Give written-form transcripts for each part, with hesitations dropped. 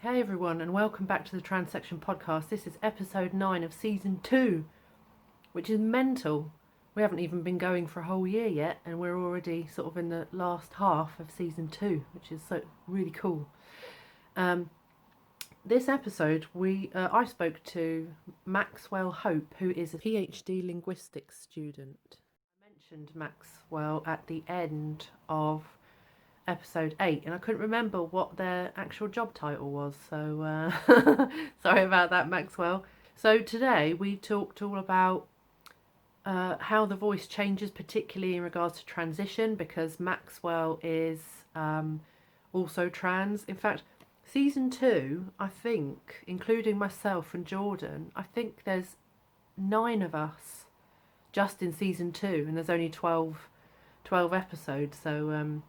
Hey everyone, and welcome back to the Transection podcast. This is episode 9 of season 2, which is mental. We haven't even been going for a whole year yet, and we're already sort of in the last half of season 2, which is so really cool. This episode, I spoke to Maxwell Hope, who is a PhD linguistics student. I mentioned Maxwell at the end of episode 8, and I couldn't remember what their actual job title was, so sorry about that, Maxwell. So today we talked all about how the voice changes, particularly in regards to transition, because Maxwell is also trans. In fact, season 2, I think, including myself and Jordan, I think there's 9 of us just in season 2, and there's only 12 episodes, so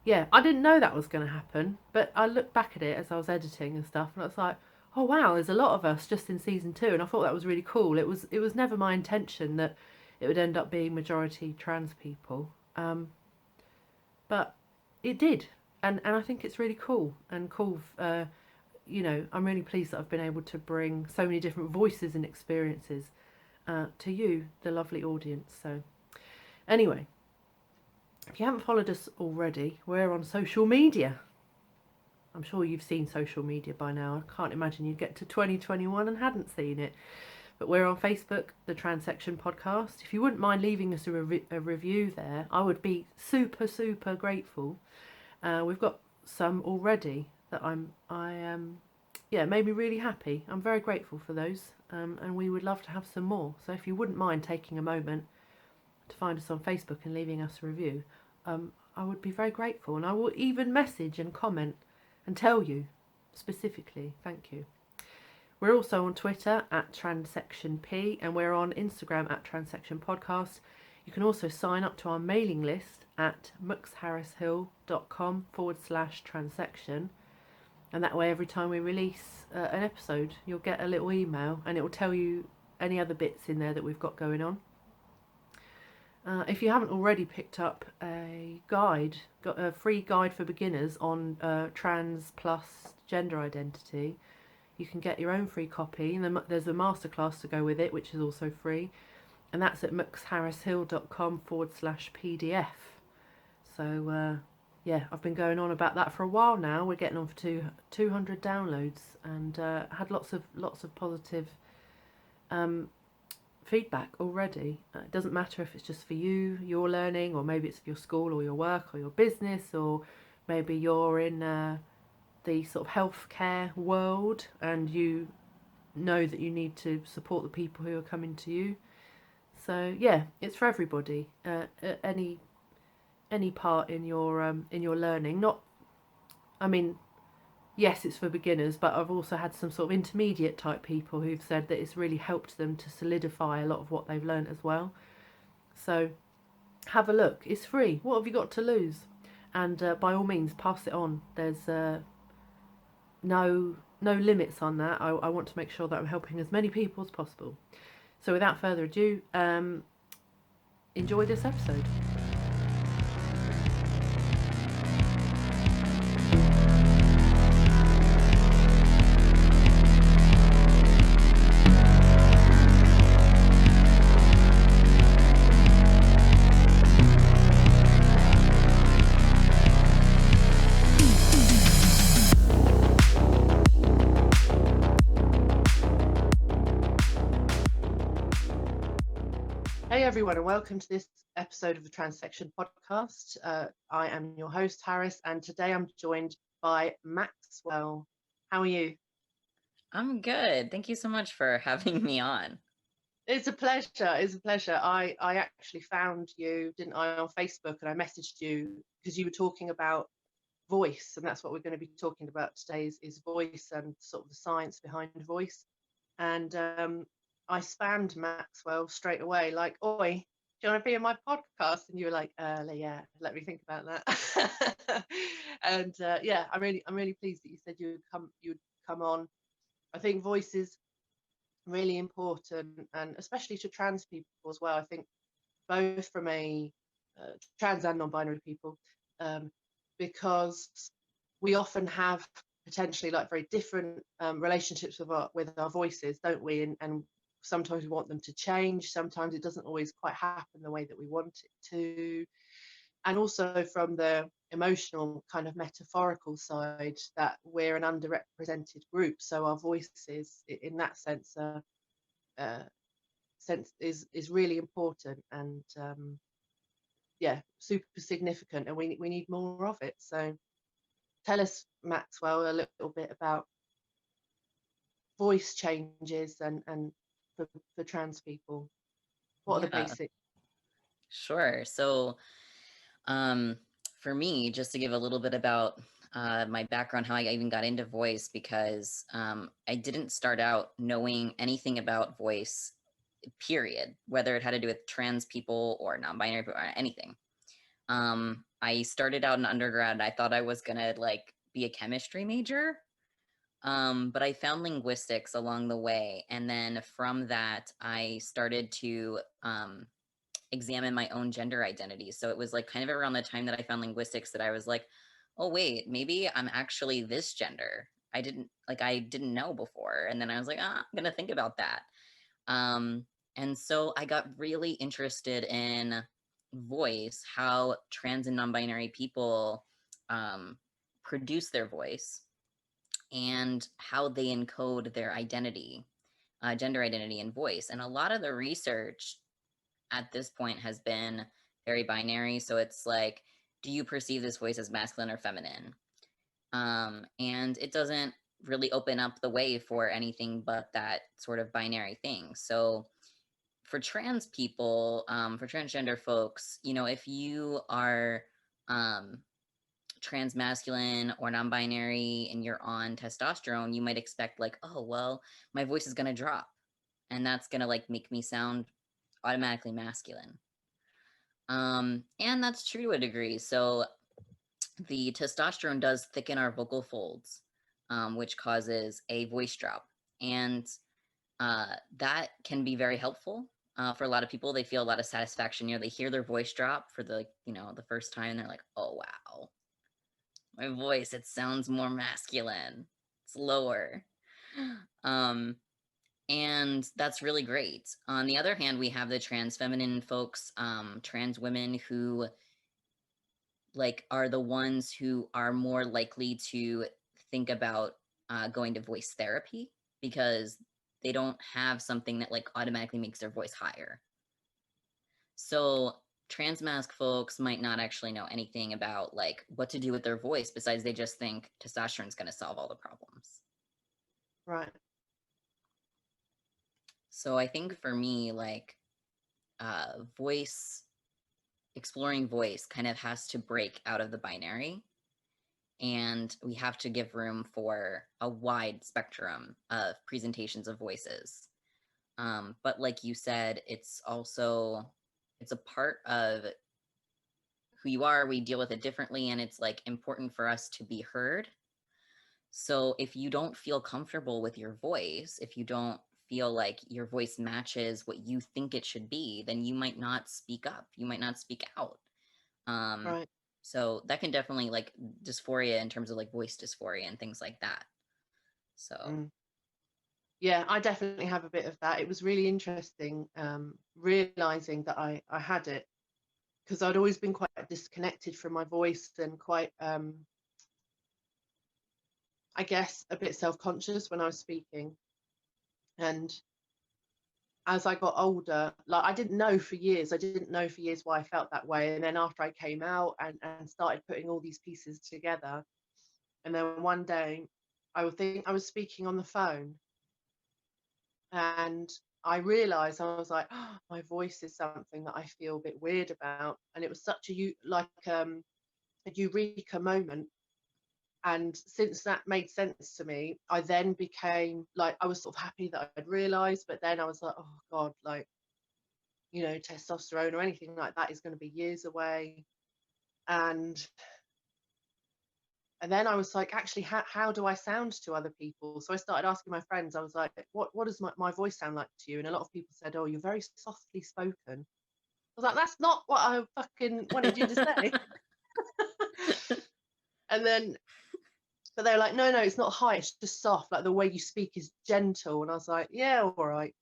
yeah, I didn't know that was going to happen, but I looked back at it as I was editing and stuff, and I was like, oh wow, there's a lot of us just in season 2, and I thought that was really cool. It was never my intention that it would end up being majority trans people, but it did, and I think it's really cool and cool. I'm really pleased that I've been able to bring so many different voices and experiences to you, the lovely audience. So anyway. If you haven't followed us already, we're on social media. I'm sure you've seen social media by now. I can't imagine you'd get to 2021 and hadn't seen it. But we're on Facebook, the Transection podcast. If you wouldn't mind leaving us a review there, I would be super, super grateful. We've got some already that made me really happy. I'm very grateful for those, and we would love to have some more. So if you wouldn't mind taking a moment to find us on Facebook and leaving us a review, I would be very grateful, and I will even message and comment and tell you specifically. Thank you. We're also on Twitter at TransectionP, and we're on Instagram at Transection Podcast. You can also sign up to our mailing list at muxharrishill.com/transection, and that way every time we release an episode you'll get a little email and it will tell you any other bits in there that we've got going on. If you haven't already picked up a guide, got a free guide for beginners on trans plus gender identity, you can get your own free copy, and then there's a masterclass to go with it, which is also free, and that's at muxharrishill.com/PDF. So I've been going on about that for a while now. We're getting on for 200 downloads, and had lots of positive feedback already. It doesn't matter if it's just for you, your learning, or maybe it's for your school or your work or your business, or maybe you're in the sort of healthcare world and you know that you need to support the people who are coming to you. So yeah, it's for everybody. Any part in your learning. Yes, it's for beginners, but I've also had some sort of intermediate type people who've said that it's really helped them to solidify a lot of what they've learned as well. So have a look. It's free. What have you got to lose? And by all means, pass it on. There's no limits on that. I want to make sure that I'm helping as many people as possible. So without further ado, enjoy this episode. Hey everyone, and welcome to this episode of the Transection podcast. I am your host, Harris, and today I'm joined by Maxwell. How are you? I'm good. Thank you so much for having me on. It's a pleasure. It's a pleasure. I actually found you, didn't I, on Facebook, and I messaged you because you were talking about voice, and that's what we're going to be talking about today is voice and sort of the science behind voice. And I spammed Maxwell straight away, like, "Oi, do you want to be in my podcast?" And you were like, "Yeah, let me think about that." And I'm really pleased that you said you would come on. I think voice is really important, and especially to trans people as well. I think both from a trans and non-binary people, because we often have potentially like very different relationships with our voices, don't we? And sometimes we want them to change. Sometimes it doesn't always quite happen the way that we want it to. And also from the emotional kind of metaphorical side, that we're an underrepresented group, so our voices in that sense is really important, and yeah, super significant, and we need more of it. So tell us, Maxwell, a little bit about voice changes and for trans people. What are the Yeah, basics? sure. So, um, for me, just to give a little bit about my background, how I even got into voice, because I didn't start out knowing anything about voice, period, whether it had to do with trans people or non-binary people or anything. I started out in undergrad. I thought I was gonna like be a chemistry major, but I found linguistics along the way, and then from that, I started to examine my own gender identity. So it was like kind of around the time that I found linguistics that I was like, oh wait, maybe I'm actually this gender. I didn't know before, and then I was like, I'm gonna think about that. Um, and so I got really interested in voice, how trans and non-binary people um, produce their voice, and how they encode their identity, gender identity and voice. And a lot of the research at this point has been very binary. So it's like, do you perceive this voice as masculine or feminine? And it doesn't really open up the way for anything but that sort of binary thing. So for trans people, for transgender folks, you know, if you are um, trans masculine or non-binary and you're on testosterone, you might expect like, oh, well, my voice is going to drop and that's going to like make me sound automatically masculine. And that's true to a degree. So the testosterone does thicken our vocal folds, which causes a voice drop. And that can be very helpful for a lot of people. They feel a lot of satisfaction. You know, they hear their voice drop for the, you know, the first time, and they're like, oh, wow, my voice, it sounds more masculine. It's lower. Um, and that's really great. On the other hand, we have the trans feminine folks, trans women who like are the ones who are more likely to think about going to voice therapy because they don't have something that like automatically makes their voice higher. So trans masc folks might not actually know anything about like what to do with their voice besides they just think testosterone is going to solve all the problems. Right. So I think for me, like voice, exploring voice kind of has to break out of the binary, and we have to give room for a wide spectrum of presentations of voices. But like you said, it's a part of who you are. We deal with it differently, and it's like important for us to be heard. So if you don't feel comfortable with your voice, if you don't feel like your voice matches what you think it should be, then you might not speak up. You might not speak out. Um, Right. so that can definitely like dysphoria in terms of like voice dysphoria and things like that. So Mm. Yeah, I definitely have a bit of that. It was really interesting realizing that I had it, because I'd always been quite disconnected from my voice and quite I guess a bit self-conscious when I was speaking. And as I got older, like I didn't know for years, why I felt that way. And then after I came out and started putting all these pieces together, and then one day I would think I was speaking on the phone, and I realized, I was like, oh, my voice is something that I feel a bit weird about. And it was such a eureka moment. And since that made sense to me, I then became like, I was sort of happy that I'd realized, but then I was like, oh God, like, you know, testosterone or anything like that is going to be years away. And then I was like, actually, how do I sound to other people? So I started asking my friends. I was like, what does my voice sound like to you? And a lot of people said, oh, you're very softly spoken. I was like, that's not what I fucking wanted you to say. And then But they're like, no, it's not high, it's just soft, like the way you speak is gentle. And I was like, yeah, all right.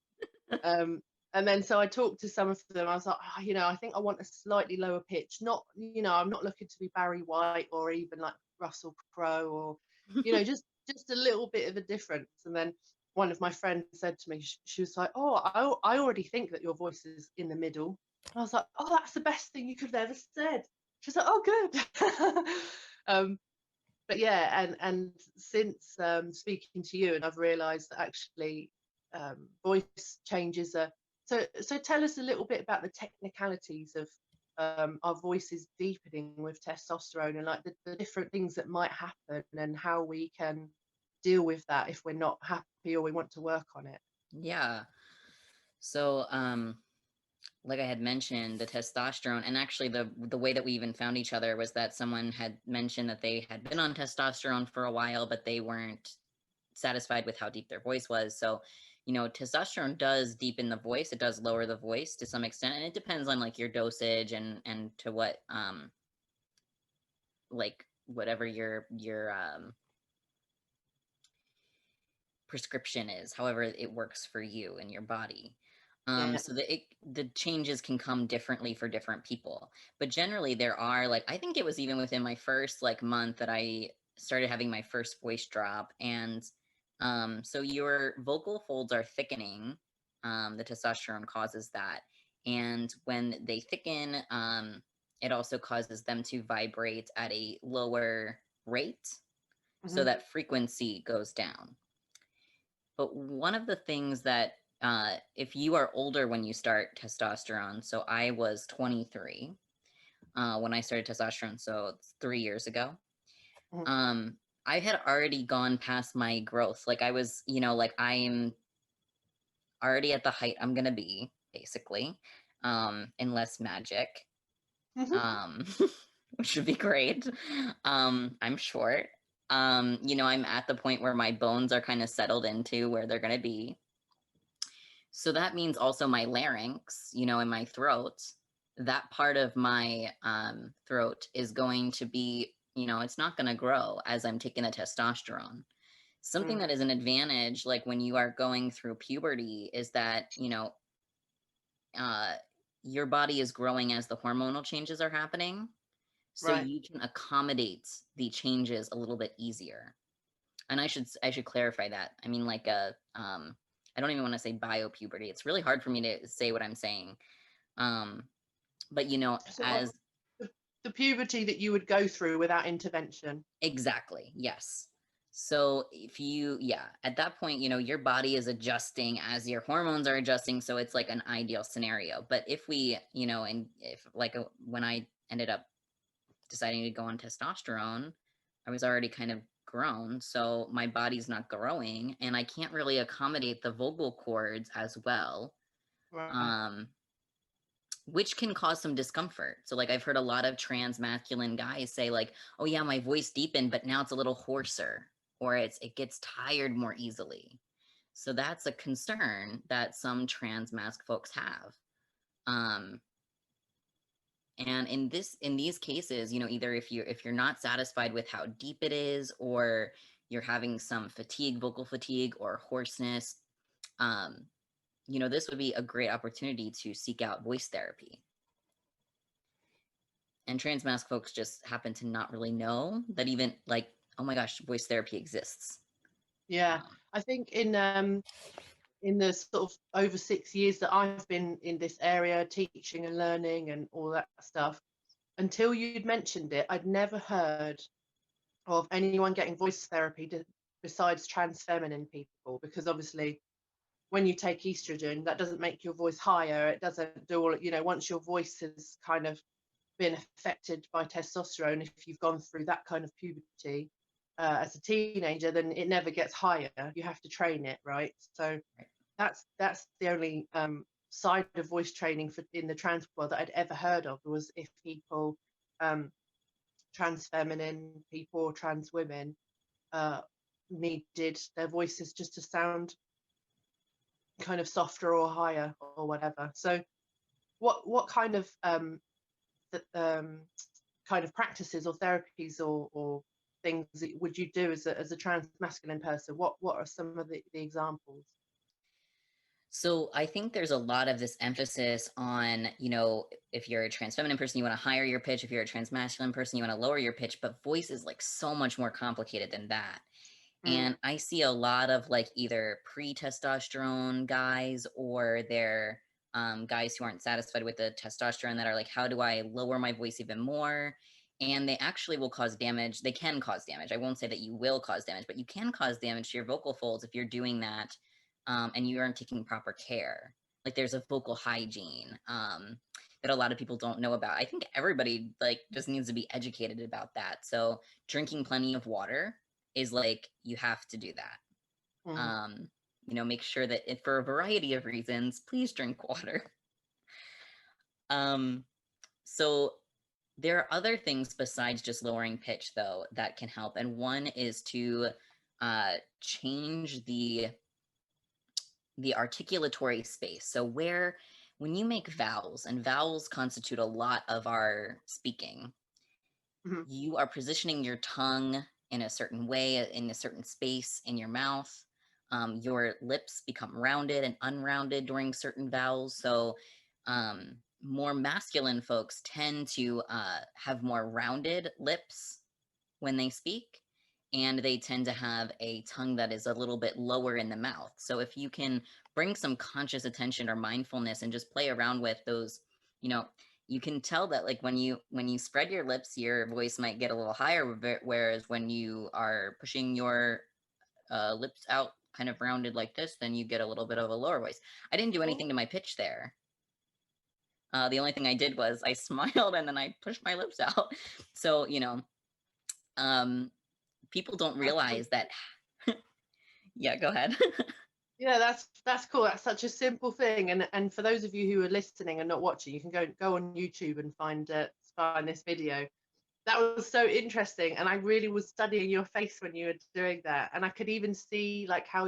And then so I talked to some of them. I was like, I think I want a slightly lower pitch. Not, I'm not looking to be Barry White or even like Russell Crowe or, just a little bit of a difference. And then one of my friends said to me, she was like, oh, I already think that your voice is in the middle. I was like, oh, that's the best thing you could have ever said. She's like, oh, good. But yeah, and since speaking to you, and I've realised that actually voice changes are so tell us a little bit about the technicalities of our voices deepening with testosterone, and like the different things that might happen and how we can deal with that if we're not happy or we want to work on it. Yeah. So, like I had mentioned, the testosterone, and actually the way that we even found each other was that someone had mentioned that they had been on testosterone for a while, but they weren't satisfied with how deep their voice was. So, testosterone does deepen the voice. It does lower the voice to some extent, and it depends on like your dosage and to what like whatever your prescription is, however it works for you and your body. Yeah. So the changes can come differently for different people. But generally there are, like, I think it was even within my first like month that I started having my first voice drop. And so your vocal folds are thickening. The testosterone causes that. And when they thicken, it also causes them to vibrate at a lower rate. So that frequency goes down. But one of the things that, if you are older when you start testosterone, so I was 23 when I started testosterone, so it's 3 years ago. I had already gone past my growth. Like I was, like I'm already at the height I'm gonna be, basically, in less magic, which would be great. I'm short. I'm at the point where my bones are kind of settled into where they're going to be. So that means also my larynx, in my throat, that part of my throat is going to be, it's not going to grow as I'm taking the testosterone. Something that is an advantage, like when you are going through puberty, is that, your body is growing as the hormonal changes are happening. So Right. you can accommodate the changes a little bit easier. And I should clarify that. I mean, like I don't even want to say biopuberty. It's really hard for me to say what I'm saying. But So as the puberty that you would go through without intervention. exactly, yes. So if you, at that point, your body is adjusting as your hormones are adjusting. So it's like an ideal scenario. But if we, and if like when I ended up deciding to go on testosterone, I was already kind of grown, so my body's not growing and I can't really accommodate the vocal cords as well. Right. Which can cause some discomfort. So like I've heard a lot of trans masculine guys say like, oh yeah, my voice deepened, but now it's a little hoarser, or it gets tired more easily. So that's a concern that some trans masc folks have. And in these cases, either if you're not satisfied with how deep it is, or you're having some fatigue, vocal fatigue, or hoarseness, this would be a great opportunity to seek out voice therapy. And trans masc folks just happen to not really know that even like, oh my gosh, voice therapy exists. Yeah. I think in the sort of over 6 years that I've been in this area teaching and learning and all that stuff, until you'd mentioned it, I'd never heard of anyone getting voice therapy besides trans feminine people, because obviously when you take estrogen, that doesn't make your voice higher. It doesn't do all, once your voice has kind of been affected by testosterone, if you've gone through that kind of puberty as a teenager, then it never gets higher. You have to train it, right? So that's the only side of voice training in the trans world that I'd ever heard of, was if people, trans feminine people or trans women, needed their voices just to sound kind of softer or higher or whatever. So what kind of kind of practices or therapies or things would you do as a trans masculine person? What are some of the examples? So I think there's a lot of this emphasis on, you know, if you're a trans feminine person, you want to higher your pitch. If you're a trans masculine person, you want to lower your pitch. But voice is like so much more complicated than that. And I see a lot of like either pre-testosterone guys, or they're guys who aren't satisfied with the testosterone, that are like, how do I lower my voice even more? And they actually will cause damage. They can cause damage. I won't say that you will cause damage, but you can cause damage to your vocal folds if you're doing that, and you aren't taking proper care. Like there's a vocal hygiene that a lot of people don't know about. I think everybody like just needs to be educated about that. So drinking plenty of water is like, you have to do that. You know, make sure that for a variety of reasons, please drink water. So there are other things besides just lowering pitch though that can help. And one is to change the articulatory space. So when you make vowels, and vowels constitute a lot of our speaking, you are positioning your tongue in a certain way, in a certain space in your mouth. Your lips become rounded and unrounded during certain vowels. So more masculine folks tend to have more rounded lips when they speak, and they tend to have a tongue that is a little bit lower in the mouth. So if you can bring some conscious attention or mindfulness and just play around with those, you know, you can tell that like when you spread your lips, your voice might get a little higher, whereas when you are pushing your lips out kind of rounded like this, then you get a little bit of a lower voice. I didn't do anything to my pitch there. The only thing I did was I smiled and then I pushed my lips out. So, you know, people don't realize that. Yeah, go ahead. Yeah, that's cool. That's such a simple thing. And for those of you who are listening and not watching, you can go on YouTube and find this video. That was so interesting, and I really was studying your face when you were doing that, and I could even see like how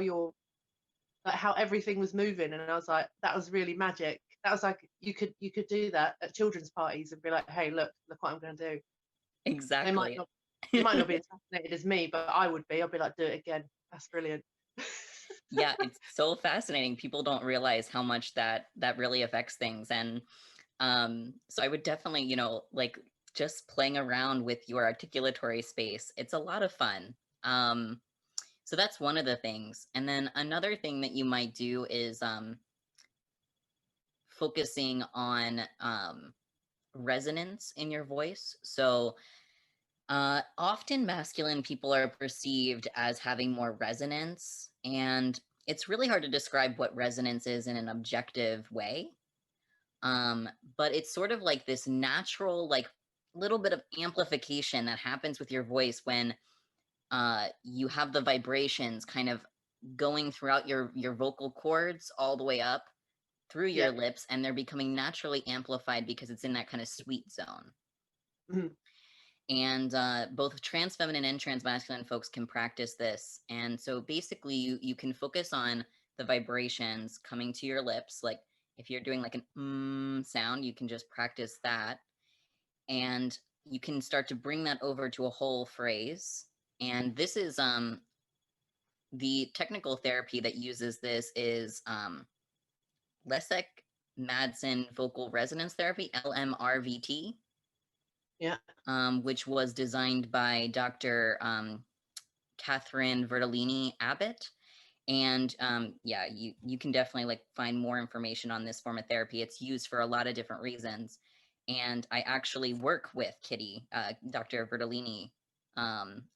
how everything was moving, and I was like, that was really magic. That was like you could do that at children's parties and be like, hey, look what I'm going to do. Exactly. They might not be as fascinated as me, but I would be. I'd be like, do it again. That's brilliant. Yeah, it's so fascinating. People don't realize how much that really affects things. And so I would definitely, you know, like just playing around with your articulatory space, it's a lot of fun. So that's one of the things. And then another thing that you might do is focusing on resonance in your voice. So often masculine people are perceived as having more resonance, and it's really hard to describe what resonance is in an objective way. But it's sort of like this natural, like little bit of amplification that happens with your voice when you have the vibrations kind of going throughout your vocal cords all the way up through your lips, and they're becoming naturally amplified because it's in that kind of sweet zone. And both trans feminine and trans masculine folks can practice this. And so basically you can focus on the vibrations coming to your lips. Like if you're doing like an sound, you can just practice that. And you can start to bring that over to a whole phrase. And this is the technical therapy that uses this is Lessig-Madsen vocal resonance therapy, LMRVT. Yeah. Which was designed by Dr. Catherine Vertellini Abbott. And yeah, you can definitely like find more information on this form of therapy. It's used for a lot of different reasons. And I actually work with Kitty, Dr. Vertellini,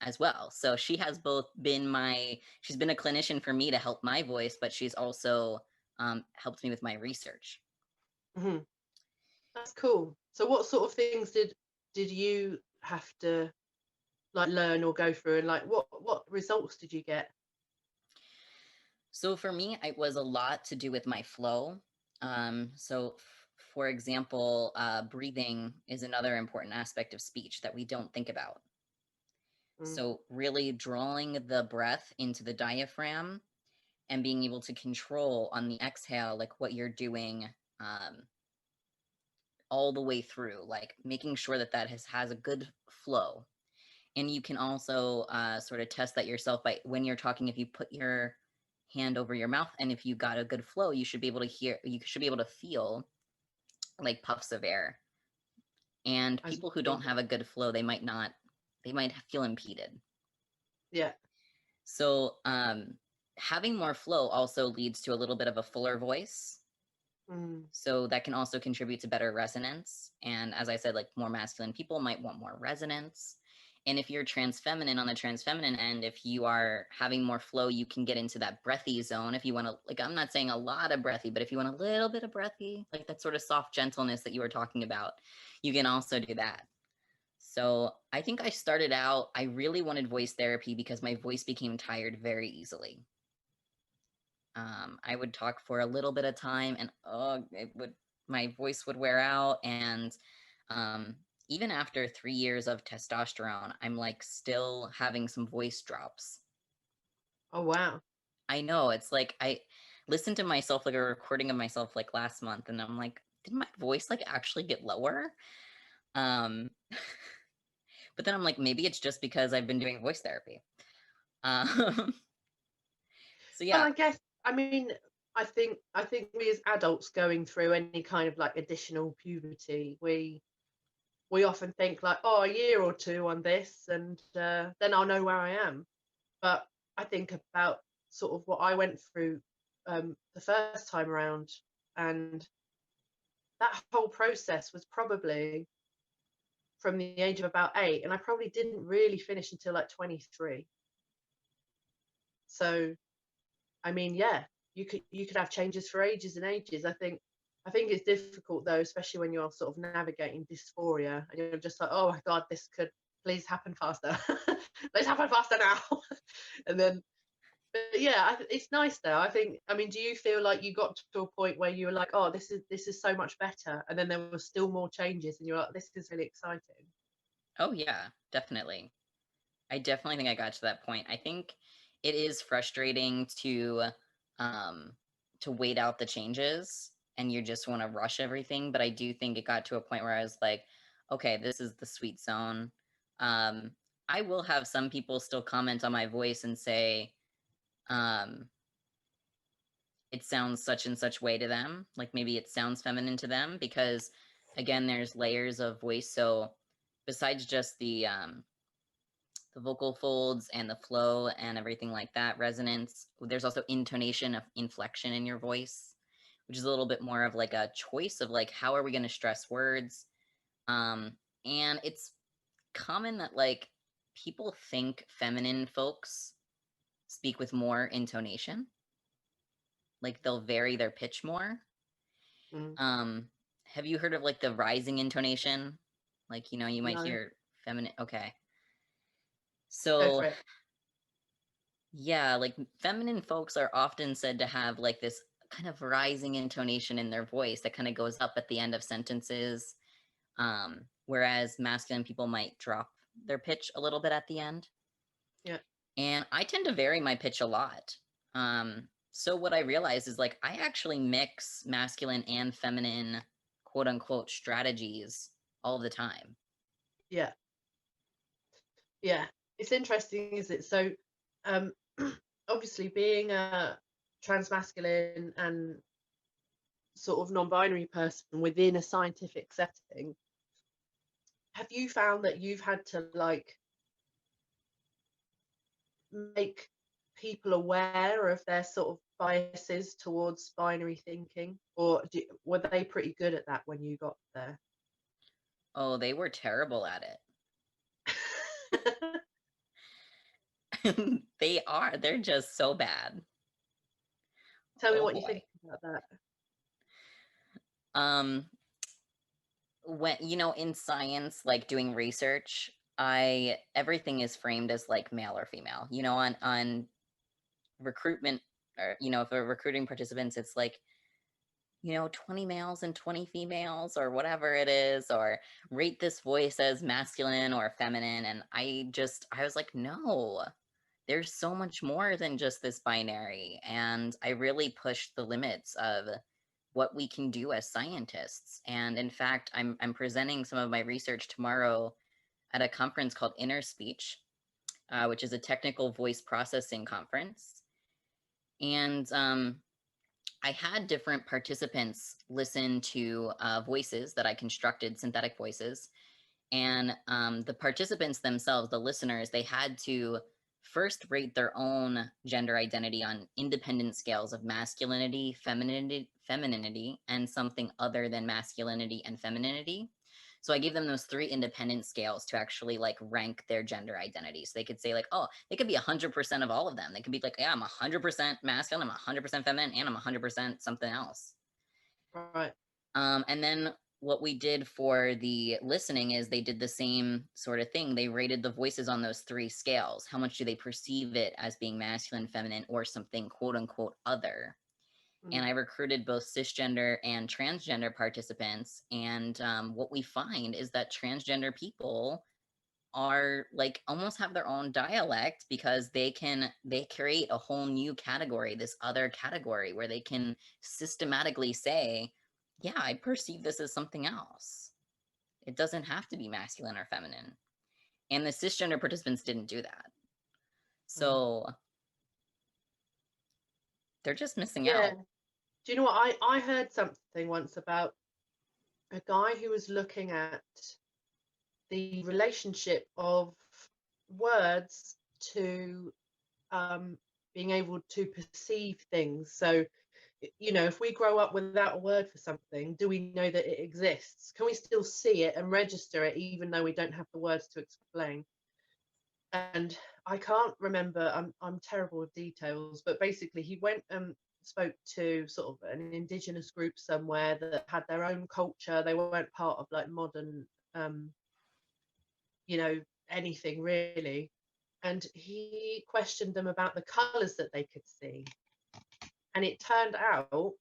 as well. So she has both been she's been a clinician for me to help my voice, but she's also helped me with my research. That's cool. So what sort of things did you have to like learn or go through, and like what results did you get? So for me, it was a lot to do with my flow. So for example, breathing is another important aspect of speech that we don't think about. So really drawing the breath into the diaphragm and being able to control on the exhale, like what you're doing all the way through, like making sure that has a good flow. And you can also sort of test that yourself by when you're talking, if you put your hand over your mouth and if you got a good flow, you should be able to feel like puffs of air. And As people who don't breathing. have a good flow, they might feel impeded. Yeah. So having more flow also leads to a little bit of a fuller voice. So that can also contribute to better resonance. And as I said, like more masculine people might want more resonance. And if you're trans feminine, on the trans feminine end, if you are having more flow, you can get into that breathy zone. If you want to, like, I'm not saying a lot of breathy, but if you want a little bit of breathy, like that sort of soft gentleness that you were talking about, you can also do that. So I think I started out, I really wanted voice therapy because my voice became tired very easily. I would talk for a little bit of time and my voice would wear out. And even after 3 years of testosterone, I'm like still having some voice drops. Oh, wow. I know, it's like I listened to myself, like a recording of myself like last month, and I'm like, did my voice like actually get lower? Um, but then I'm like, maybe it's just because I've been doing voice therapy. So Well, yeah. I guess, I mean, I think we as adults going through any kind of like additional puberty, we often think like, oh, a year or two on this, and then I'll know where I am. But I think about sort of what I went through the first time around, and that whole process was probably from the age of about 8, and I probably didn't really finish until like 23. So, I mean, yeah, you could have changes for ages and ages. I think it's difficult though, especially when you're sort of navigating dysphoria and you're just like, oh my god, this could please happen faster. Let's happen faster now. And then, but yeah, it's nice though. I think. I mean, do you feel like you got to a point where you were like, oh, this is so much better, and then there were still more changes, and you're like, this is really exciting. Oh yeah, definitely. I definitely think I got to that point. I think it is frustrating to wait out the changes and you just want to rush everything, but I do think it got to a point where I was like, okay, this is the sweet zone. Um, I will have some people still comment on my voice and say, um, it sounds such and such way to them. Like maybe it sounds feminine to them because again, there's layers of voice. So besides just the vocal folds and the flow and everything like that, resonance. There's also intonation of inflection in your voice, which is a little bit more of like a choice of like, how are we going to stress words? And it's common that like people think feminine folks speak with more intonation, like they'll vary their pitch more. Mm. Have you heard of like the rising intonation? Like, you might No, hear feminine. Okay. go So for it. yeah, like feminine folks are often said to have like this kind of rising intonation in their voice that kind of goes up at the end of sentences, whereas masculine people might drop their pitch a little bit at the end. Yeah. And I tend to vary my pitch a lot. So what I realize is like I actually mix masculine and feminine quote unquote strategies all the time. Yeah. Yeah. It's interesting, is it? So, um, obviously, being a transmasculine and sort of non-binary person within a scientific setting, have you found that you've had to like make people aware of their sort of biases towards binary thinking, or were they pretty good at that when you got there? Oh, they were terrible at it. They are. They're just so bad. Tell me Oh what you think boy. about that. Um, when in science, like doing research, I everything is framed as like male or female. On recruitment, or if we're recruiting participants, it's like 20 males and 20 females or whatever it is, or rate this voice as masculine or feminine. And I was like, no, there's so much more than just this binary. And I really pushed the limits of what we can do as scientists. And in fact, I'm presenting some of my research tomorrow at a conference called Inner Speech, which is a technical voice processing conference. And I had different participants listen to voices that I constructed, synthetic voices. And the participants themselves, the listeners, they had to first rate their own gender identity on independent scales of masculinity, femininity, and something other than masculinity and femininity. So I gave them those 3 independent scales to actually like rank their gender identity. So they could say like, oh, they could be 100% of all of them. They could be like, yeah, I'm 100% masculine, I'm 100% feminine, and I'm 100% something else. Right. And then what we did for the listening is they did the same sort of thing. They rated the voices on those 3 scales. How much do they perceive it as being masculine, feminine, or something quote unquote other? And I recruited both cisgender and transgender participants. And what we find is that transgender people are like almost have their own dialect because they create a whole new category, this other category where they can systematically say, yeah, I perceive this as something else. It doesn't have to be masculine or feminine. And the cisgender participants didn't do that. So they're just missing out. Do you know what? I heard something once about a guy who was looking at the relationship of words to being able to perceive things. So, you know, if we grow up without a word for something, do we know that it exists? Can we still see it and register it even though we don't have the words to explain? And I can't remember, I'm terrible with details, but basically he went and spoke to sort of an indigenous group somewhere that had their own culture. They weren't part of like modern, you know, anything really. And he questioned them about the colours that they could see. And it turned out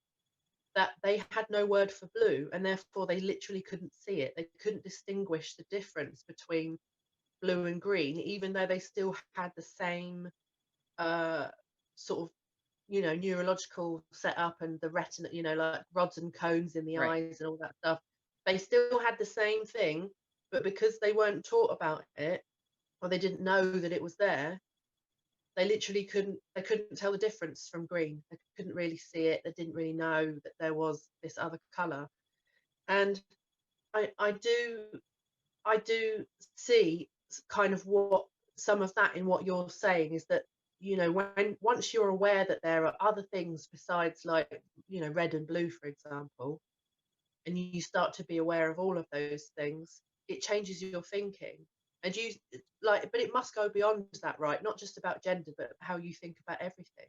that they had no word for blue, and therefore they literally couldn't see it. They couldn't distinguish the difference between blue and green, even though they still had the same sort of, you know, neurological setup and the retina, you know, like rods and cones in the Right. eyes and all that stuff. They still had the same thing, but because they weren't taught about it or they didn't know that it was there, they literally couldn't tell the difference from green. They couldn't really see it. They didn't really know that there was this other color. And I do see kind of what some of that in what you're saying is that, you know, when once you're aware that there are other things besides, like, you know, red and blue, for example, and you start to be aware of all of those things, it changes your thinking. And you like, but it must go beyond that, right? Not just about gender, but how you think about everything.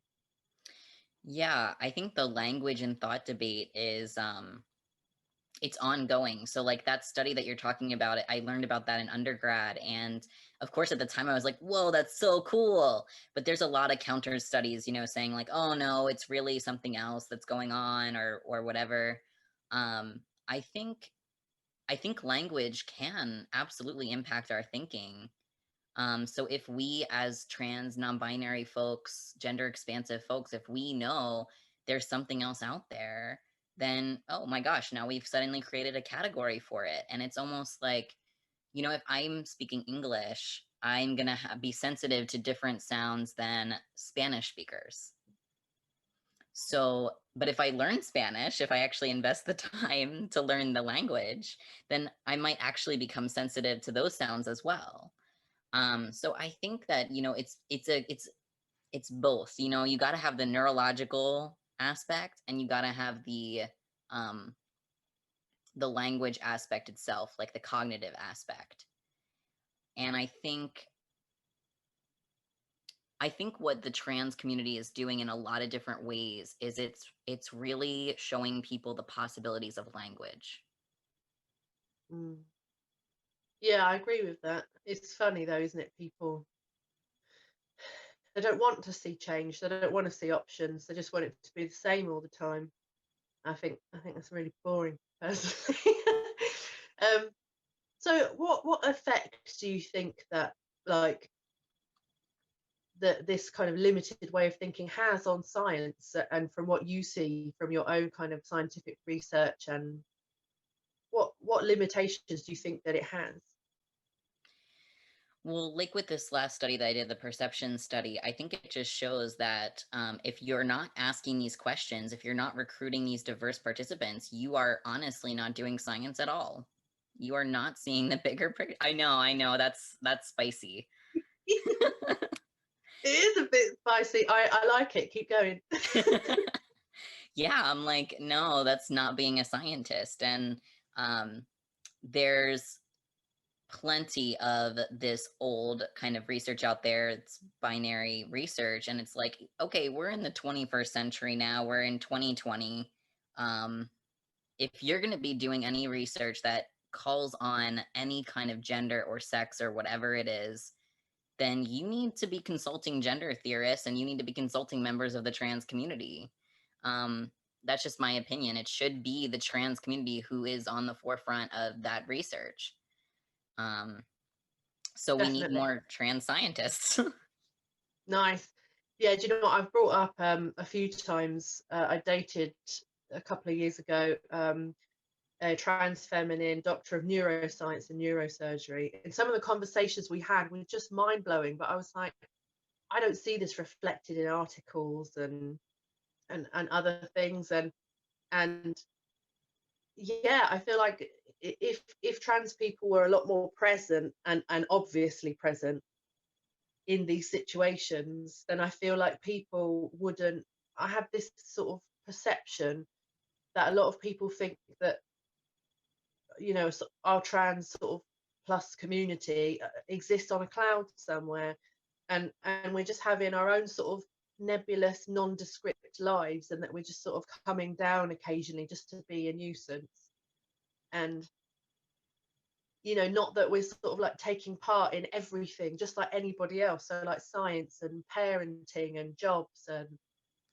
Yeah, I think the language and thought debate is it's ongoing. So like that study that you're talking about, I learned about that in undergrad. And of course, at the time I was like, whoa, that's so cool. But there's a lot of counter studies, you know, saying like, oh no, it's really something else that's going on or whatever. Um, I think I think language can absolutely impact our thinking. So if we as trans, non-binary folks, gender expansive folks, if we know there's something else out there, then, oh my gosh, now we've suddenly created a category for it. And it's almost like, you know, if I'm speaking English, I'm going to be sensitive to different sounds than Spanish speakers. So, but if I learn Spanish, if I actually invest the time to learn the language, then I might actually become sensitive to those sounds as well. So I think that, you know, it's both. You know, you got to have the neurological aspect and you got to have the language aspect itself, like the cognitive aspect. And I think what the trans community is doing in a lot of different ways is it's really showing people the possibilities of language. Mm. Yeah, I agree with that. It's funny though, isn't it? People, they don't want to see change. They don't want to see options. They just want it to be the same all the time. I think that's really boring, personally. um, so what effect do you think that, like, that this kind of limited way of thinking has on science, and from what you see from your own kind of scientific research, and what limitations do you think that it has? Well, like with this last study that I did, the perception study, I think it just shows that if you're not asking these questions, if you're not recruiting these diverse participants, you are honestly not doing science at all. You are not seeing the bigger picture. I know, that's spicy. It is a bit spicy. I like it. Keep going. Yeah, I'm like, no, that's not being a scientist. And there's plenty of this old kind of research out there. It's binary research, and it's like, okay, we're in the 21st century now. We're in 2020. If you're going to be doing any research that calls on any kind of gender or sex or whatever it is, then you need to be consulting gender theorists and you need to be consulting members of the trans community. That's just my opinion. It should be the trans community who is on the forefront of that research. So we need Definitely. more trans scientists. Nice. Yeah, do you know what I've brought up a few times? I dated a couple of years ago a trans feminine doctor of neuroscience and neurosurgery, and some of the conversations we had were just mind blowing. But I was like, I don't see this reflected in articles and other things, and yeah, I feel like if trans people were a lot more present and obviously present in these situations, then I feel like people wouldn't. I have this sort of perception that a lot of people think that, you know, our trans sort of plus community exists on a cloud somewhere, and we're just having our own sort of nebulous, nondescript lives, and that we're just sort of coming down occasionally just to be a nuisance. And you know, not that we're sort of like taking part in everything just like anybody else, so like science and parenting and jobs and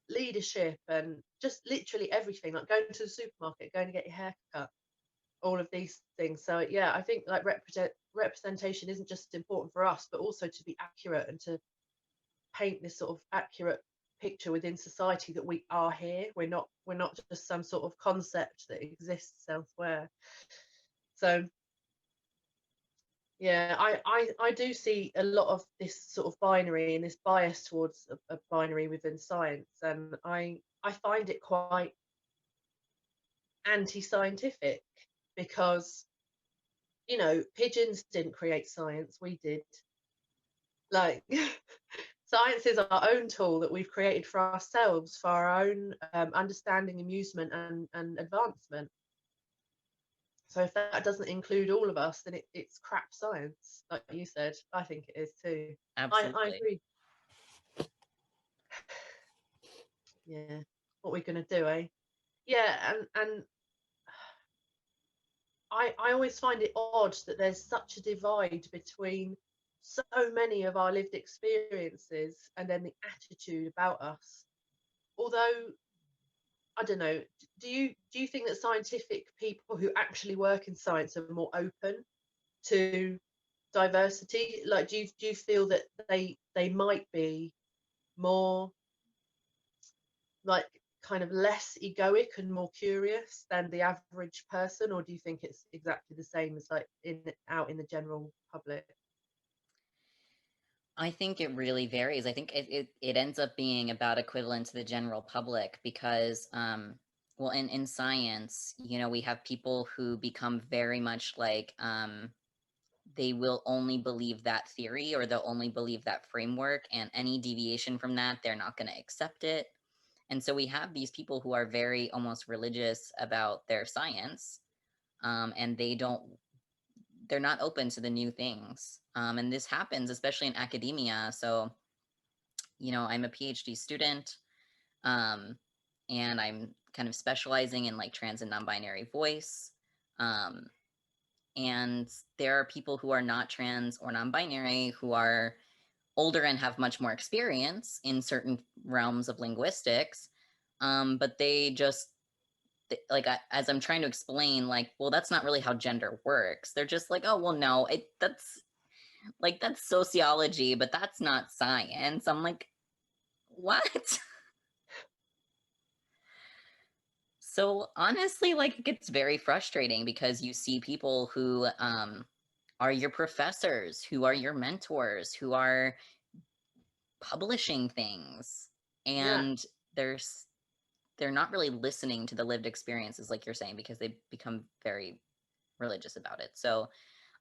leadership and just literally everything, like going to the supermarket, going to get your hair cut, all of these things. So yeah, I think like representation isn't just important for us, but also to be accurate and to paint this sort of accurate picture within society that we are here. We're not just some sort of concept that exists elsewhere. So yeah, I do see a lot of this sort of binary and this bias towards a binary within science, and I find it quite anti-scientific because, you know, pigeons didn't create science, we did. Like science is our own tool that we've created for ourselves, for our own understanding, amusement, and advancement. So if that doesn't include all of us, then it's crap science, like you said. I think it is too. I Absolutely. agree. Yeah. What we're gonna do, eh? Yeah, and I always find it odd that there's such a divide between so many of our lived experiences and then the attitude about us. Although I don't know, do you think that scientific people who actually work in science are more open to diversity? Like, do you feel that they might be more like kind of less egoic and more curious than the average person, or do you think it's exactly the same as like out in the general public? I think it really varies. I think it ends up being about equivalent to the general public because, well, in science, you know, we have people who become very much like they will only believe that theory or they'll only believe that framework, and any deviation from that, they're not going to accept it. And so we have these people who are very almost religious about their science, and they're not open to the new things. And this happens especially in academia. So, you know, I'm a PhD student, um, and I'm kind of specializing in like trans and non-binary voice. Um, and there are people who are not trans or non-binary who are older and have much more experience in certain realms of linguistics, but they just like as I'm trying to explain, like, well, that's not really how gender works. They're just like, oh, well, no, that's sociology, but that's not science. I'm like, what? So honestly, like, it gets very frustrating because you see people who are your professors, who are your mentors, who are publishing things. Yeah. And they're not really listening to the lived experiences, like you're saying, because they become very religious about it. So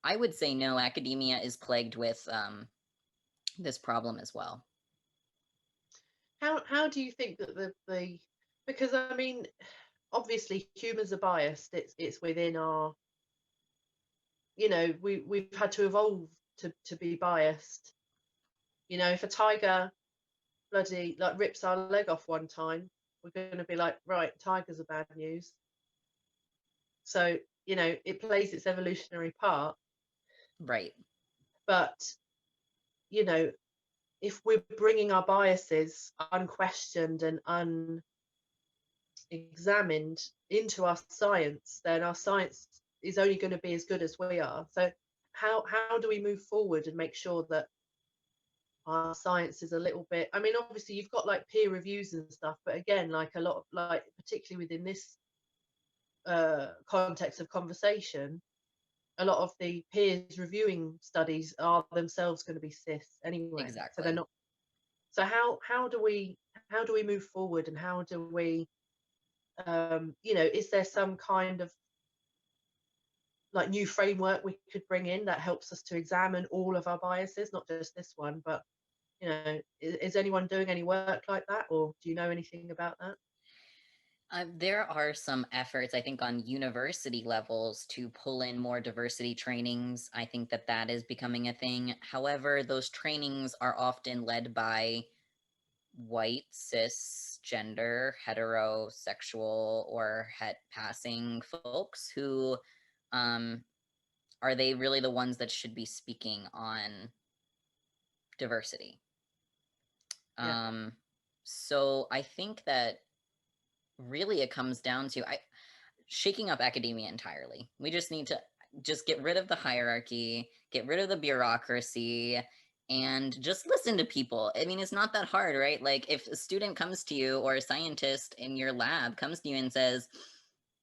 I would say no, academia is plagued with this problem as well. How do you think that the because I mean, obviously humans are biased. It's within our, you know, we've had to evolve to be biased. You know, if a tiger bloody like rips our leg off one time, we're going to be like, right, tigers are bad news. So, you know, it plays its evolutionary part. Right. But, you know, if we're bringing our biases unquestioned and unexamined into our science, then our science is only going to be as good as we are. So how do we move forward and make sure that our science is a little bit, I mean, obviously you've got like peer reviews and stuff, but again, like a lot of, like particularly within this context of conversation, a lot of the peers reviewing studies are themselves going to be cis anyway, so they're Exactly. not. So how do we move forward, and how do we, you know, is there some kind of like new framework we could bring in that helps us to examine all of our biases, not just this one, but, you know, is anyone doing any work like that, or do you know anything about that? There are some efforts, I think, on university levels to pull in more diversity trainings. I think that that is becoming a thing. However, those trainings are often led by white, cisgender, heterosexual, or het passing folks who um, are they really the ones that should be speaking on diversity? Yeah. Um, so I think that really it comes down to shaking up academia entirely. We just need to just get rid of the hierarchy, get rid of the bureaucracy, and just listen to people. I mean, it's not that hard, right? Like if a student comes to you or a scientist in your lab comes to you and says,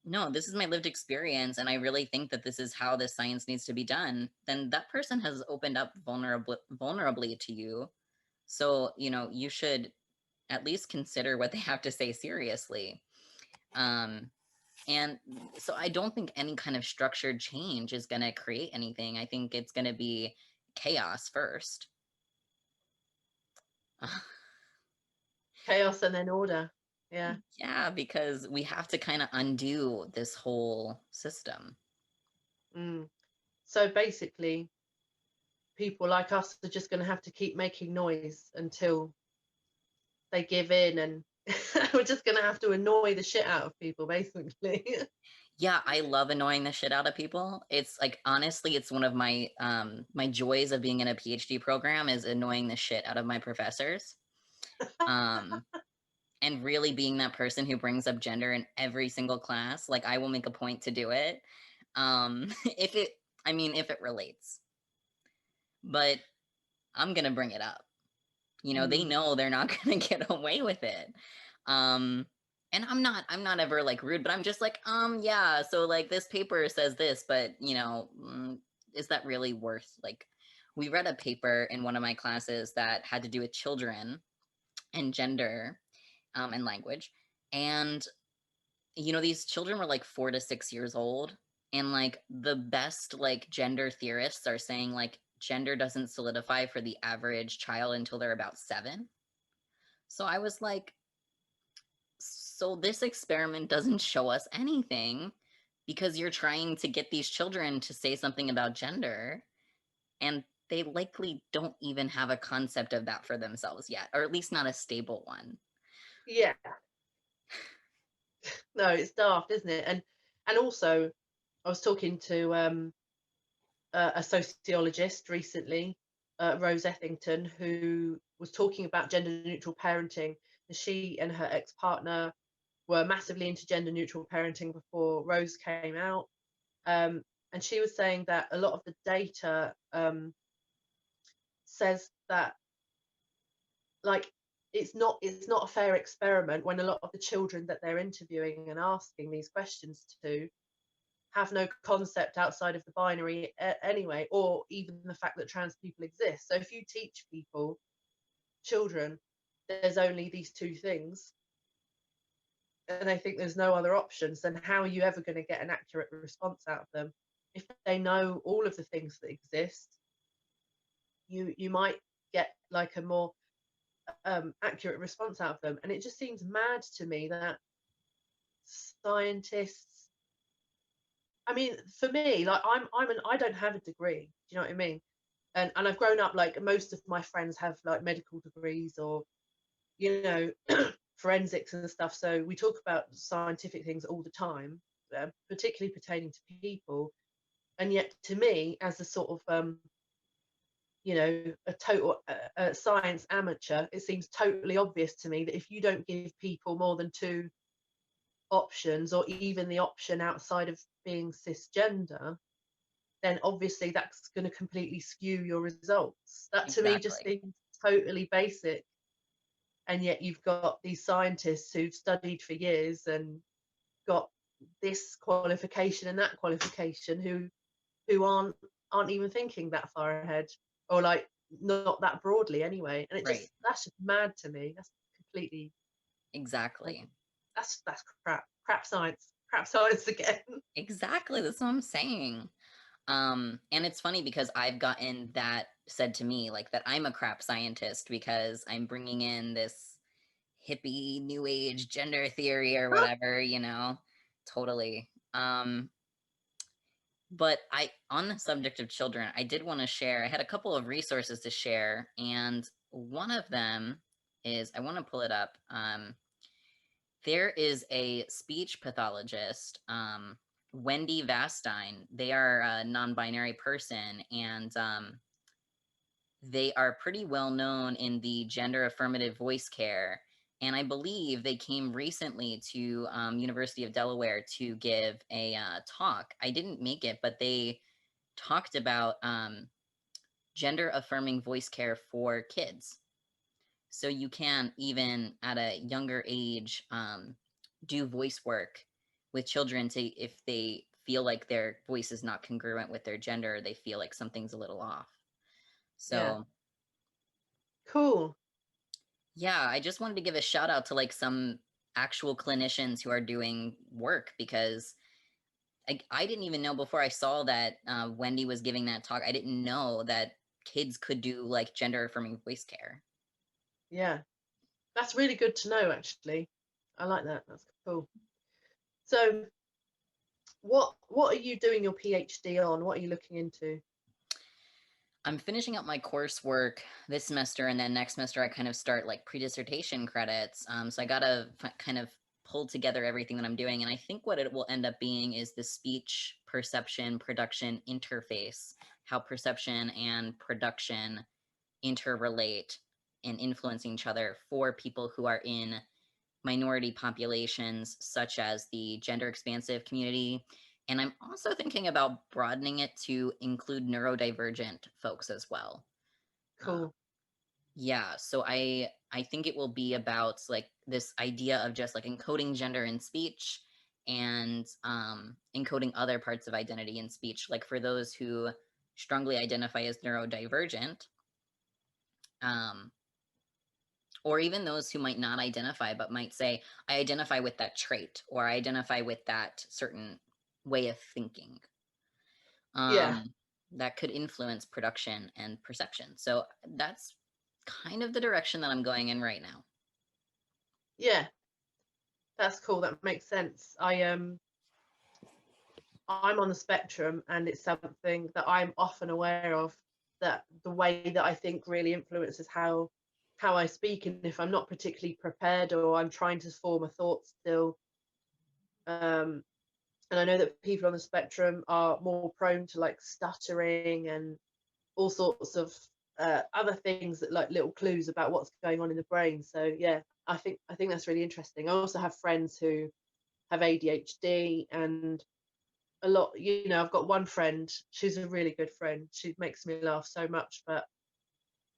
no, this is my lived experience, and I really think that this is how this science needs to be done, then that person has opened up vulnerably to you. So, you know, you should at least consider what they have to say seriously. Um, and so I don't think any kind of structured change is going to create anything. I think it's going to be chaos first. Chaos and then order. Yeah. Yeah, because we have to kind of undo this whole system. Mm. So basically, people like us are just going to have to keep making noise until they give in, and we're just going to have to annoy the shit out of people, basically. Yeah, I love annoying the shit out of people. It's like honestly, it's one of my my joys of being in a PhD program is annoying the shit out of my professors. Um and really being that person who brings up gender in every single class. Like I will make a point to do it. If it I mean if it relates. But I'm going to bring it up. You know, they Mm. know they're not going to get away with it. Um and I'm not ever like rude, but I'm just like, yeah, so like this paper says this, but you know, is that really worth like we read a paper in one of my classes that had to do with children and gender and language. And you know, these children were like 4 to 6 years old, and like the best like gender theorists are saying like gender doesn't solidify for the average child until they're about 7. So I was like, so this experiment doesn't show us anything because you're trying to get these children to say something about gender, and they likely don't even have a concept of that for themselves yet, or at least not a stable one. Yeah. No, it's daft, isn't it? And also, I was talking to a sociologist recently, Rose Ethington, who was talking about gender neutral parenting. And she and her ex partner were massively into gender neutral parenting before Rose came out. Um, and she was saying that a lot of the data says that, like, it's not a fair experiment when a lot of the children that they're interviewing and asking these questions to have no concept outside of the binary anyway, or even the fact that trans people exist. So if you teach people, children, there's only these two things, and they think there's no other options, then how are you ever going to get an accurate response out of them? If they know all of the things that exist, you might get like a more accurate response out of them. And it just seems mad to me that scientists, I mean, for me, like I don't have a degree. Do you know what I mean? And I've grown up, like most of my friends have like medical degrees or, you know, forensics and stuff. So we talk about scientific things all the time, particularly pertaining to people. And yet, to me, as a sort of you know, a total science amateur, it seems totally obvious to me that if you don't give people more than two options, or even the option outside of being cisgender, then obviously that's going to completely skew your results. That to me just Exactly. seems totally basic. And yet you've got these scientists who've studied for years and got this qualification and that qualification who aren't even thinking that far ahead, or like not that broadly anyway. And Right. that's just mad to me. That's completely, Exactly. that's crap science again. Exactly. That's what I'm saying. And it's funny because I've gotten that said to me, like that I'm a crap scientist because I'm bringing in this hippie new age gender theory or whatever, you know, totally. But on the subject of children, I did want to share, I had a couple of resources to share, and one of them is, I want to pull it up. There is a speech pathologist, Wendy Vastine. They are a non-binary person, and they are pretty well known in the gender affirmative voice care. And I believe they came recently to University of Delaware to give a talk. I didn't make it, but they talked about gender affirming voice care for kids. So you can, even at a younger age, do voice work with children to, if they feel like their voice is not congruent with their gender, they feel like something's a little off. Yeah, So cool. yeah, I just wanted to give a shout out to like some actual clinicians who are doing work, because I didn't even know before I saw that Wendy was giving that talk. I didn't know that kids could do like gender affirming voice care. Yeah, that's really good to know, actually. I like that. That's cool. So what are you doing your PhD on? What are you looking into? I'm finishing up my coursework this semester, and then next semester I kind of start like pre-dissertation credits. So I gotta kind of pull together everything that I'm doing, and I think what it will end up being is the speech perception production interface, how perception and production interrelate and influencing each other for people who are in minority populations, such as the gender expansive community. And I'm also thinking about broadening it to include neurodivergent folks as well. Uh, Cool. yeah, so I think it will be about like this idea of just like encoding gender in speech, and encoding other parts of identity in speech, like for those who strongly identify as neurodivergent, um, or even those who might not identify but might say, I identify with that trait, or I identify with that certain way of thinking, Yeah, that could influence production and perception. So that's kind of the direction that I'm going in right now. yeah, that's cool. That makes sense. I'm on the spectrum, and it's something that I'm often aware of, that the way that I think really influences how I speak. And if I'm not particularly prepared, or I'm trying to form a thought still, um, and I know that people on the spectrum are more prone to like stuttering and all sorts of other things, that like little clues about what's going on in the brain. So yeah, I think that's really interesting. I also have friends who have ADHD, and a lot, you know, I've got one friend, she's a really good friend, she makes me laugh so much, but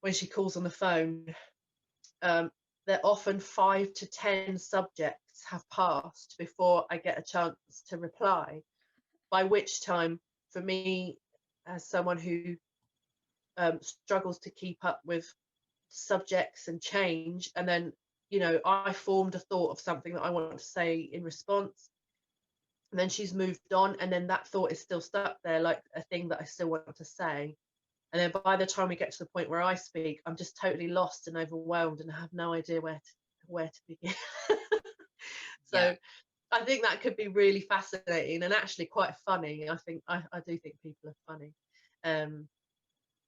when she calls on the phone, um there often 5 to 10 subjects have passed before I get a chance to reply. by which time, for me, as someone who struggles to keep up with subjects and change, and then, you know, I formed a thought of something that I want to say in response, and then she's moved on, and then that thought is still stuck there, like a thing that I still want to say. And then by the time we get to the point where I speak, I'm just totally lost and overwhelmed and I have no idea where to begin. Yeah. So I think that could be really fascinating and actually quite funny. I do think people are funny.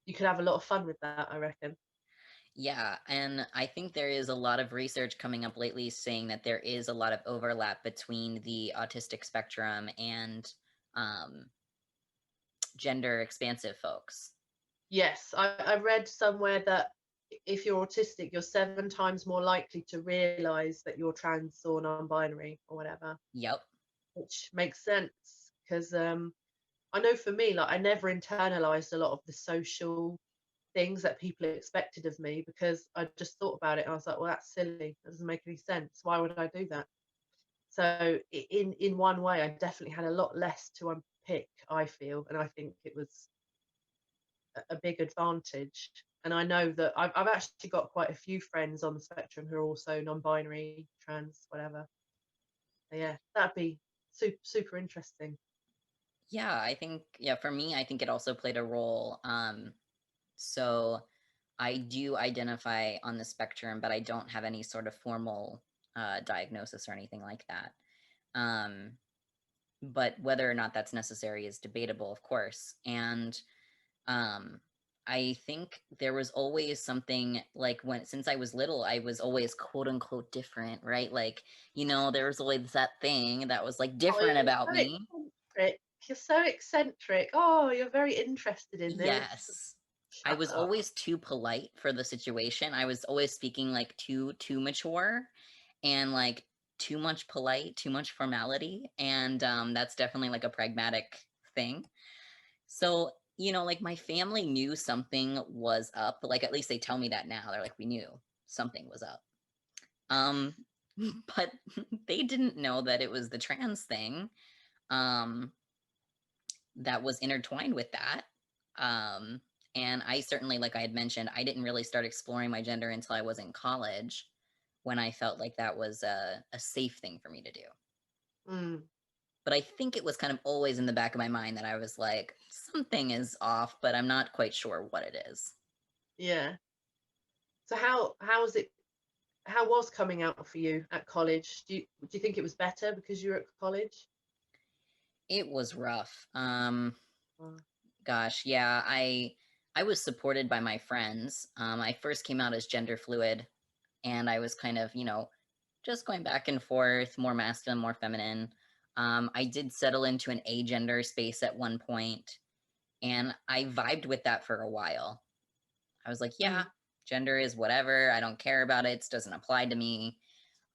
You could have a lot of fun with that, I reckon. Yeah, and I think there is a lot of research coming up lately saying that there is a lot of overlap between the autistic spectrum and um, gender expansive folks. Yes, I read somewhere that if you're autistic, you're 7 times more likely to realise that you're trans or non-binary or whatever, Yep. which makes sense because I know for me, like I never internalized a lot of the social things that people expected of me because I just thought about it and I was like, well, that's silly. That doesn't make any sense. Why would I do that? So in one way, I definitely had a lot less to unpick, I feel, and I think it was a big advantage. And I know that I've actually got quite a few friends on the spectrum who are also non-binary, trans, whatever. So yeah, that'd be super interesting. Yeah, I think, yeah, for me, I think it also played a role. So I do identify on the spectrum, but I don't have any sort of formal diagnosis or anything like that. Um, but whether or not that's necessary is debatable, of course. And um, I think there was always something like since I was little, I was always quote unquote different, right? Like, there was always that thing that was like Oh, different you're about so me. eccentric. You're so eccentric. Oh, you're very interested in this. Yes. I Shut was up. always too polite for the situation. I was always speaking like too mature and like too much polite, too much formality. And that's definitely like a pragmatic thing. So, like my family knew something was up. Like at least they tell me that now. They're like, we knew something was up. Um, but they didn't know that it was the trans thing that was intertwined with that. Um, and I certainly, like I had mentioned, I didn't really start exploring my gender until I was in college when I felt like that was a safe thing for me to do. Mm, But I think it was kind of always in the back of my mind that I was like, something is off, but I'm not quite sure what it is. yeah. So how was it? How was coming out for you at college? Do you think it was better because you were at college? It was rough. Oh, Gosh, yeah, I was supported by my friends. I first came out as gender fluid, and I was kind of, just going back and forth, more masculine, more feminine. I did settle into an agender space at one point, and I vibed with that for a while. I was like, yeah, mm, gender is whatever. I don't care about it. It doesn't apply to me.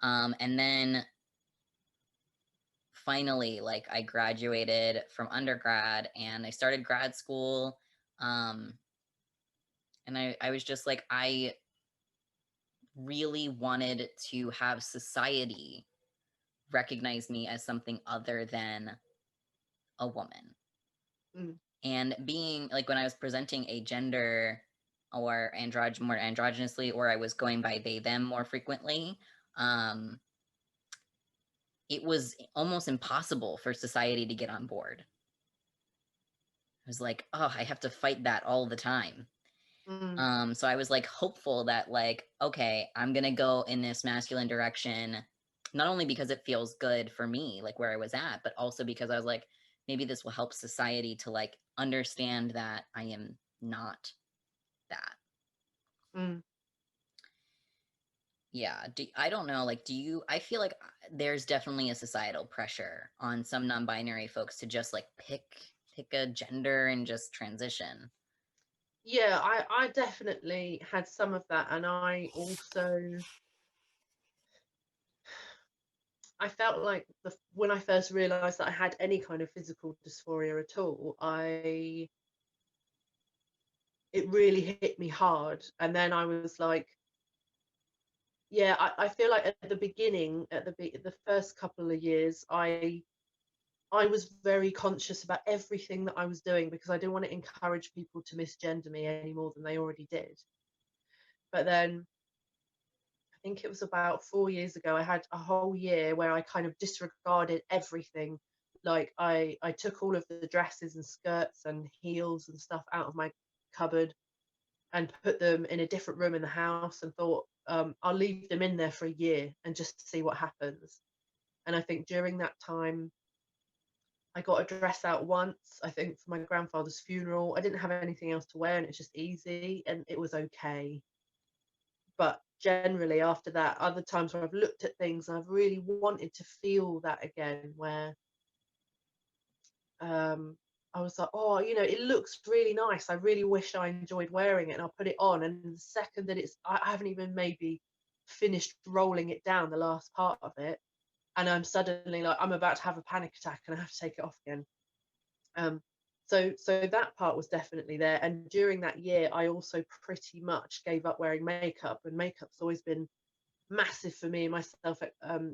And then finally, like I graduated from undergrad and I started grad school. Um, and I was just like, I really wanted to have society recognize me as something other than a woman. mm, And being like when I was presenting a gender or more androgynously, or I was going by they them more frequently, um, it was almost impossible for society to get on board. I was like, oh, I have to fight that all the time. mm, So I was like hopeful that like, okay, I'm gonna go in this masculine direction, not only because it feels good for me, like where I was at, but also because I was like, maybe this will help society to like understand that I am not that. mm. Yeah. I don't know. Like, I feel like there's definitely a societal pressure on some non-binary folks to just like pick a gender and just transition. Yeah, I definitely had some of that, and I felt like when I first realised that I had any kind of physical dysphoria at all, it really hit me hard, and then I was like, yeah, I feel like at the beginning, the first couple of years, I I was very conscious about everything that I was doing because I didn't want to encourage people to misgender me any more than they already did. But then I think it was about 4 years ago, I had a whole year where I kind of disregarded everything. Like I took all of the dresses and skirts and heels and stuff out of my cupboard and put them in a different room in the house and thought, I'll leave them in there for a year and just see what happens. And I think during that time, I got a dress out once, I think for my grandfather's funeral. I didn't have anything else to wear and it's just easy and it was okay. But generally after that, other times where I've looked at things and I've really wanted to feel that again, where I was like, oh, it looks really nice. I really wish I enjoyed wearing it, and I'll put it on. And the second that I haven't even maybe finished rolling it down, the last part of it, and I'm suddenly like, I'm about to have a panic attack and I have to take it off again. So that part was definitely there. And during that year, I also pretty much gave up wearing makeup, and makeup's always been massive for me, my self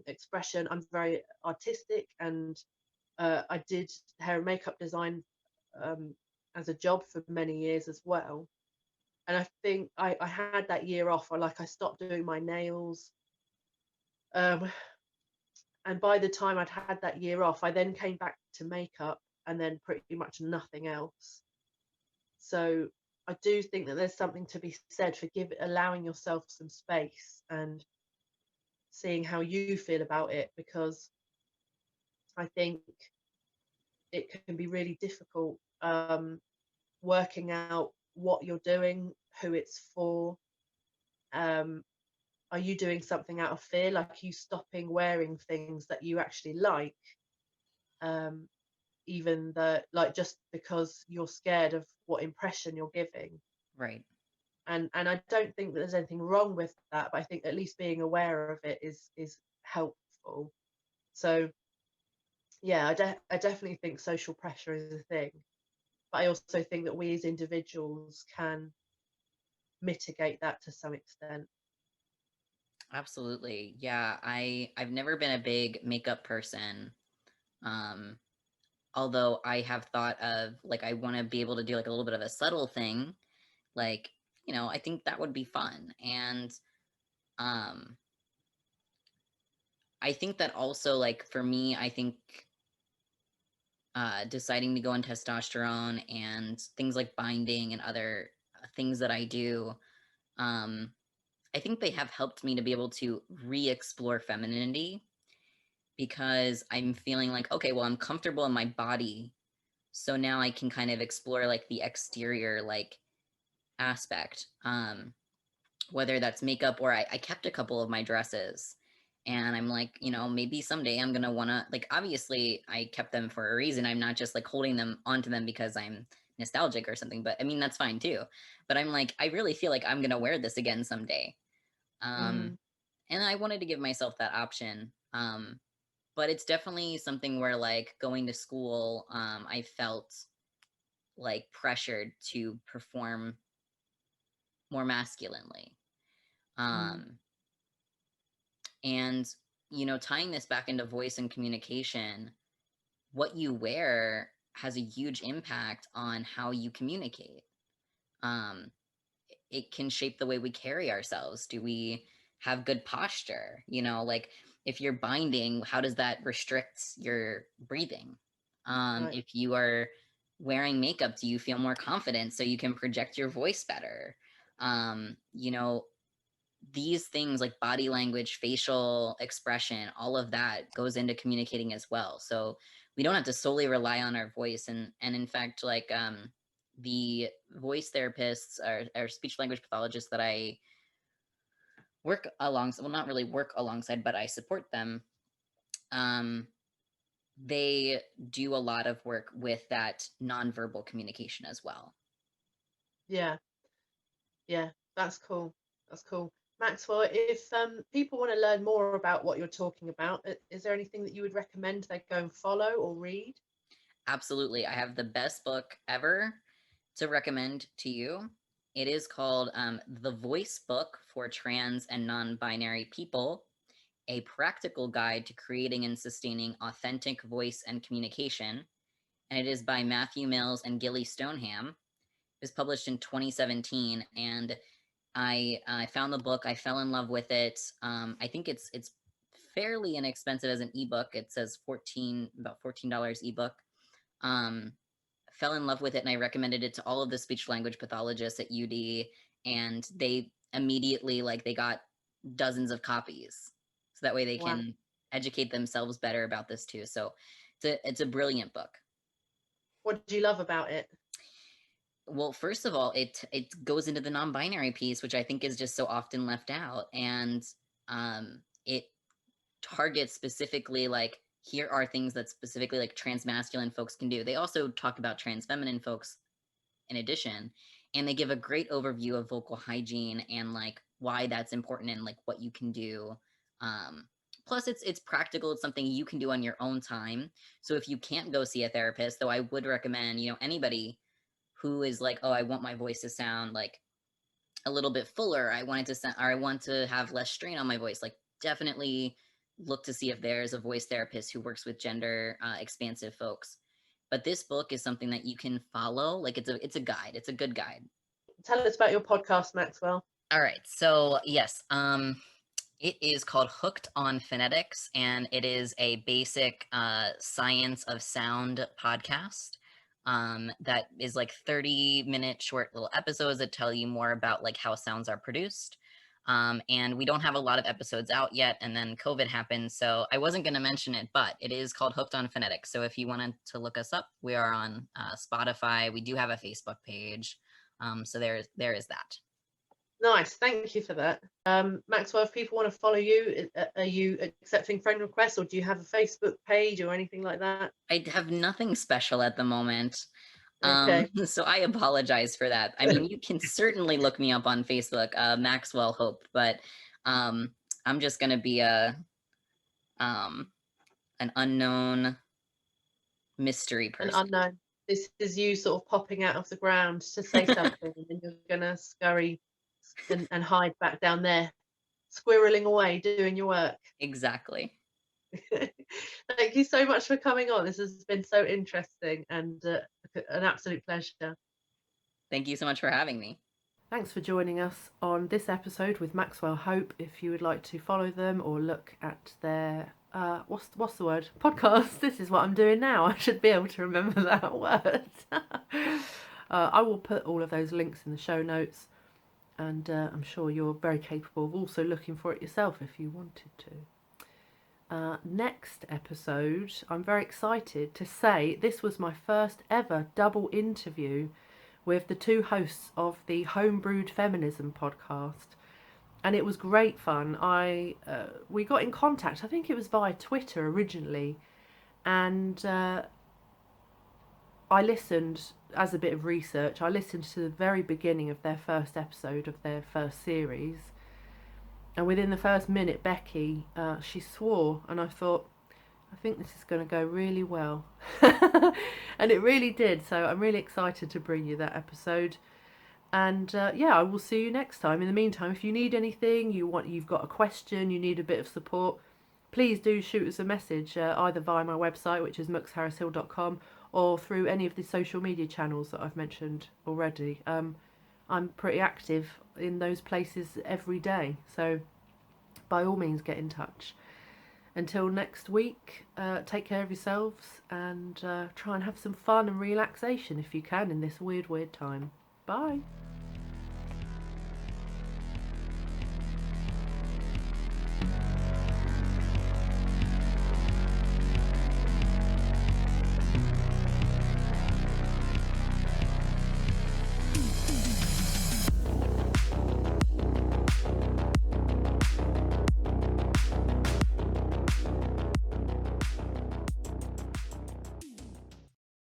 expression. I'm very artistic, and I did hair and makeup design as a job for many years as well. And I think I had that year off. I stopped doing my nails. Um, and by the time I'd had that year off, I then came back to makeup and then pretty much nothing else. So I do think that there's something to be said for allowing yourself some space and seeing how you feel about it, because I think it can be really difficult working out what you're doing, who it's for. Um, are you doing something out of fear, like you stopping wearing things that you actually like, um, even though, like, just because you're scared of what impression you're giving? Right. And I don't think that there's anything wrong with that, but I think at least being aware of it is helpful. So yeah, I definitely think social pressure is a thing, but I also think that we as individuals can mitigate that to some extent. Absolutely. Yeah, I've never been a big makeup person. Um, although I have thought of like I want to be able to do like a little bit of a subtle thing, like, I think that would be fun. And um I think that also, like, for me, I think deciding to go on testosterone and things like binding and other things that I do, um I think they have helped me to be able to re-explore femininity, because I'm feeling like, okay, well, I'm comfortable in my body. So now I can kind of explore like the exterior, like aspect, whether that's makeup, or I kept a couple of my dresses, and I'm like, maybe someday I'm going to want to, like, obviously I kept them for a reason. I'm not just like holding them onto them because I'm nostalgic or something, but I mean, that's fine too. But I'm like, I really feel like I'm going to wear this again someday. Um, Mm, and I wanted to give myself that option. But it's definitely something where, like, going to school, I felt like pressured to perform more masculinely. mm, Um, and, tying this back into voice and communication, what you wear has a huge impact on how you communicate. Um, it can shape the way we carry ourselves. Do we have good posture? Like, if you're binding, how does that restrict your breathing? right. If you are wearing makeup, do you feel more confident so you can project your voice better? Um, you know, these things like body language, facial expression, all of that goes into communicating as well. So we don't have to solely rely on our voice. And in fact, like, the voice therapists or speech language pathologists that I work alongside, well, not really work alongside, but I support them. Um, they do a lot of work with that nonverbal communication as well. Yeah, yeah, that's cool. That's cool. Maxwell, if people want to learn more about what you're talking about, is there anything that you would recommend they go and follow or read? Absolutely. I have the best book ever to recommend to you. It is called The Voice Book for Trans and Non-Binary People. A Practical Guide to Creating and Sustaining Authentic Voice and Communication. And it is by Matthew Mills and Gilly Stoneham. It was published in 2017, and I found the book. I fell in love with it. I think it's fairly inexpensive as an ebook. It says about $14 ebook. Fell in love with it, and I recommended it to all of the speech language pathologists at UD, and they immediately, like, they got dozens of copies, so that way they Wow. can educate themselves better about this too. So it's a brilliant book. What did you love about it? Well, first of all, it goes into the non-binary piece, which I think is just so often left out, and it targets specifically, like, here are things that specifically like transmasculine folks can do. They also talk about trans feminine folks in addition, and they give a great overview of vocal hygiene and like why that's important and like what you can do. Plus it's practical. It's something you can do on your own time. So if you can't go see a therapist, though I would recommend, anybody who is like, oh, I want my voice to sound like a little bit fuller, I want it to sound, or I want to have less strain on my voice, like definitely look to see if there's a voice therapist who works with gender expansive folks. But this book is something that you can follow. Like it's a guide. It's a good guide. Tell us about your podcast, Maxwell. All right. So yes, it is called Hooked on Phonetics, and it is a basic science of sound podcast. That is like 30-minute short little episodes that tell you more about like how sounds are produced. And we don't have a lot of episodes out yet, and then COVID happened, so I wasn't going to mention it, but it is called Hooked on Phonetics. So if you wanted to look us up, we are on Spotify. We do have a Facebook page. So there is that. Nice, thank you for that. Maxwell, if people want to follow you, are you accepting friend requests, or do you have a Facebook page or anything like that? I have nothing special at the moment. Okay. So I apologize for that. I mean, you can certainly look me up on Facebook, Maxwell Hope, but I'm just gonna be an unknown mystery An person. unknown. This is you sort of popping out of the ground to say something, and then you're gonna scurry and hide back down there, squirreling away, doing your work. Exactly. Thank you so much for coming on. This has been so interesting and an absolute pleasure. Thank you so much for having me. Thanks for joining us on this episode with Maxwell Hope. If you would like to follow them or look at their what's the word? Podcast. This is what I'm doing now. I should be able to remember that word. I will put all of those links in the show notes, and I'm sure you're very capable of also looking for it yourself if you wanted to. Next episode, I'm very excited to say this was my first ever double interview with the two hosts of the Homebrewed Feminism podcast, and it was great fun. We got in contact, I think it was via Twitter originally, and I listened as a bit of research. I listened to the very beginning of their first episode of their first series, and within the first minute, Becky, she swore, and I thought, I think this is going to go really well. And it really did, so I'm really excited to bring you that episode. And yeah, I will see you next time. In the meantime, if you need anything, you've got a question, you need a bit of support, please do shoot us a message, either via my website, which is muxharrishill.com, or through any of the social media channels that I've mentioned already. I'm pretty active in those places every day, so by all means get in touch. Until next week, take care of yourselves and try and have some fun and relaxation if you can in this weird time. Bye.